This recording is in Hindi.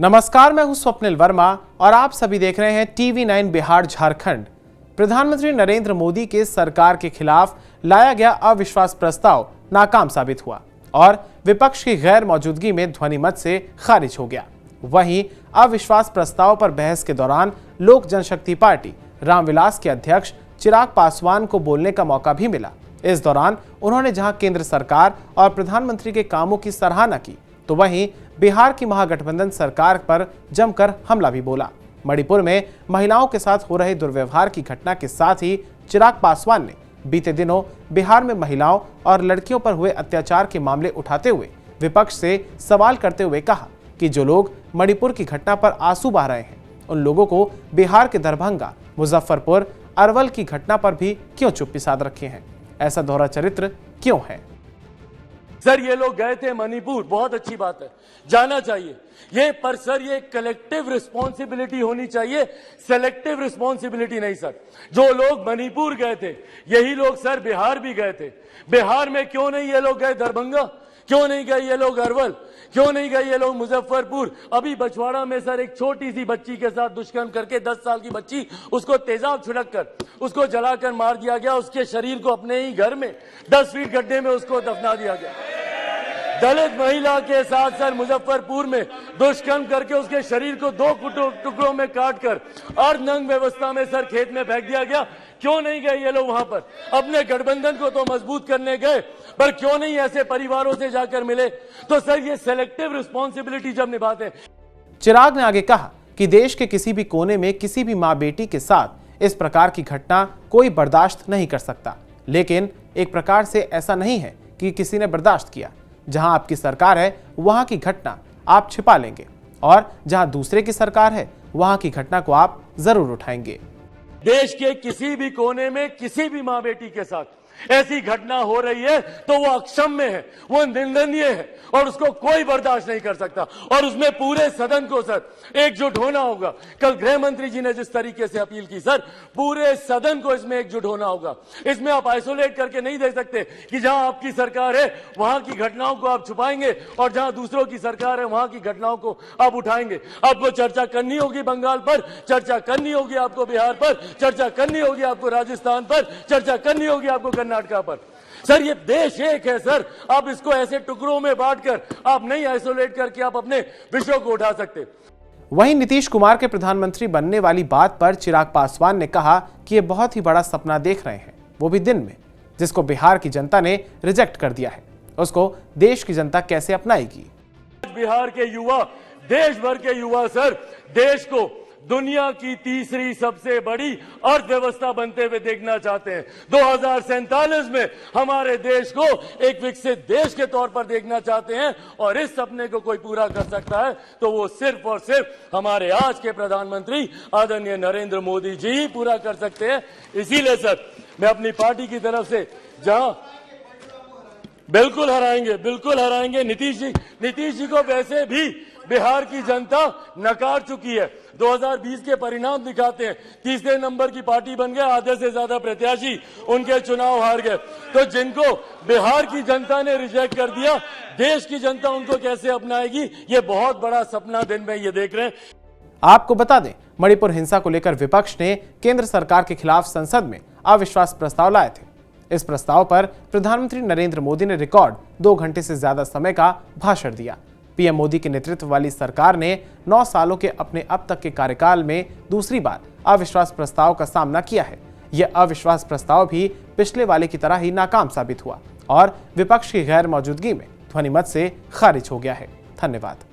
नमस्कार, मैं हूं स्वप्निल वर्मा और आप सभी देख रहे हैं TV9 बिहार झारखंड। प्रधानमंत्री नरेंद्र मोदी के सरकार के खिलाफ लाया गया अविश्वास प्रस्ताव नाकाम साबित हुआ और विपक्ष की गैर मौजूदगी में ध्वनिमत से खारिज हो गया। वहीं अविश्वास प्रस्ताव पर बहस के दौरान लोक जनशक्ति पार्टी रामविलास के अध्यक्ष चिराग पासवान को बोलने का मौका भी मिला। इस दौरान उन्होंने जहां केंद्र सरकार और प्रधानमंत्री के कामों की सराहना की, तो वहीं बिहार की महागठबंधन सरकार पर जमकर हमला भी बोला। मणिपुर में महिलाओं के साथ हो रहे दुर्व्यवहार की घटना के साथ ही चिराग पासवान ने बीते दिनों बिहार में महिलाओं और लड़कियों पर हुए अत्याचार के मामले उठाते हुए विपक्ष से सवाल करते हुए कहा कि जो लोग मणिपुर की घटना पर आंसू बहा रहे हैं, उन लोगों को बिहार के दरभंगा, मुजफ्फरपुर, अरवल की घटना पर भी क्यों चुप्पी साध रखे हैं? ऐसा दोहरा चरित्र क्यों है? सर, ये लोग गए थे मणिपुर, बहुत अच्छी बात है, जाना चाहिए ये, पर सर ये कलेक्टिव रिस्पॉन्सिबिलिटी होनी चाहिए, सेलेक्टिव रिस्पॉन्सिबिलिटी नहीं। सर, जो लोग मणिपुर गए थे यही लोग सर बिहार भी गए थे। बिहार में क्यों नहीं ये लोग गए दरभंगा? क्यों नहीं गए ये लोग अरवल? क्यों नहीं गए ये लोग मुजफ्फरपुर? अभी बछवाड़ा में सर एक छोटी सी बच्ची के साथ दुष्कर्म करके 10 साल की बच्ची, उसको तेजाब छिड़क कर उसको जलाकर मार दिया गया। उसके शरीर को अपने ही घर में 10 फीट गड्ढे में उसको दफना दिया गया। दलित महिला के साथ सर मुजफ्फरपुर में दुष्कर्म करके उसके शरीर को 2 टुकड़ों में काटकर अर्धनग्न व्यवस्था में सर खेत में फेंक दिया गया। क्यों नहीं गए ये लोग वहां पर? अपने गठबंधन को तो मजबूत करने गए, पर क्यों नहीं ऐसे परिवारों से जाकर मिले? तो सर ये सेलेक्टिव रिस्पॉन्सिबिलिटी जब निभाते हैं। चिराग ने आगे कहा कि देश के किसी भी कोने में किसी भी मां बेटी के साथ इस प्रकार की घटना कोई बर्दाश्त नहीं कर सकता, लेकिन एक प्रकार से ऐसा नहीं है कि किसी ने बर्दाश्त किया। जहां आपकी सरकार है वहां की घटना आप छिपा लेंगे और जहां दूसरे की सरकार है वहां की घटना को आप जरूर उठाएंगे। देश के किसी भी कोने में किसी भी मां बेटी के साथ ऐसी घटना हो रही है तो वो अक्षम्य है, वो निंदनीय है और उसको कोई बर्दाश्त नहीं कर सकता। और उसमें पूरे सदन को सर एकजुट होना होगा। कल गृह मंत्री जी ने जिस तरीके से अपील की, सर पूरे सदन को इसमें एकजुट होना होगा। इसमें आप आइसोलेट करके नहीं देख सकते कि जहां आपकी सरकार है वहां की घटनाओं को आप छुपाएंगे और जहां दूसरों की सरकार है वहां की घटनाओं को आप उठाएंगे। आपको चर्चा करनी होगी बंगाल पर, चर्चा करनी होगी आपको बिहार पर, चर्चा करनी होगी आपको राजस्थान पर, चर्चा करनी होगी आपको कर्नाटका पर। सर ये देश एक है सर, आप इसको ऐसे टुकड़ों में बांटकर आप नहीं आइसोलेट करके आप अपने विषयों को उठा सकते। वहीं नीतीश कुमार के प्रधानमंत्री बनने वाली बात पर चिराग पासवान ने कहा कि ये बहुत ही बड़ा सपना देख रहे हैं, वो भी दिन में, जिसको बिहार की जनता ने रिजेक्ट कर दिया है। उसको देश की जनता कैसे अपनाएगी? बिहार के युवा, देश भर के युवा सर देश को दुनिया की तीसरी सबसे बड़ी अर्थव्यवस्था बनते हुए देखना चाहते हैं। 2047 में हमारे देश को एक विकसित देश के तौर पर देखना चाहते हैं और इस सपने को कोई पूरा कर सकता है तो वो सिर्फ और सिर्फ हमारे आज के प्रधानमंत्री आदरणीय नरेंद्र मोदी जी ही पूरा कर सकते हैं। इसीलिए सर मैं अपनी पार्टी की तरफ से जहां बिल्कुल हराएंगे नीतीश जी को वैसे भी बिहार की जनता नकार चुकी है। 2020 के परिणाम दिखाते हैं, तीसरे नंबर की पार्टी बन गए, आधे से ज्यादा प्रत्याशी उनके चुनाव हार गए। तो जिनको बिहार की जनता ने रिजेक्ट कर दिया, देश की जनता उनको कैसे अपनाएगी? ये बहुत बड़ा सपना दिन में ये देख रहे हैं। आपको बता दें, मणिपुर हिंसा को लेकर विपक्ष ने केंद्र सरकार के खिलाफ संसद में अविश्वास प्रस्ताव लाए थे। इस प्रस्ताव पर प्रधानमंत्री नरेंद्र मोदी ने रिकॉर्ड 2 घंटे से ज्यादा समय का भाषण दिया। पीएम मोदी के नेतृत्व वाली सरकार ने 9 सालों के अपने अब तक के कार्यकाल में दूसरी बार अविश्वास प्रस्ताव का सामना किया है। यह अविश्वास प्रस्ताव भी पिछले वाले की तरह ही नाकाम साबित हुआ और विपक्ष की गैर मौजूदगी में ध्वनिमत से खारिज हो गया है। धन्यवाद।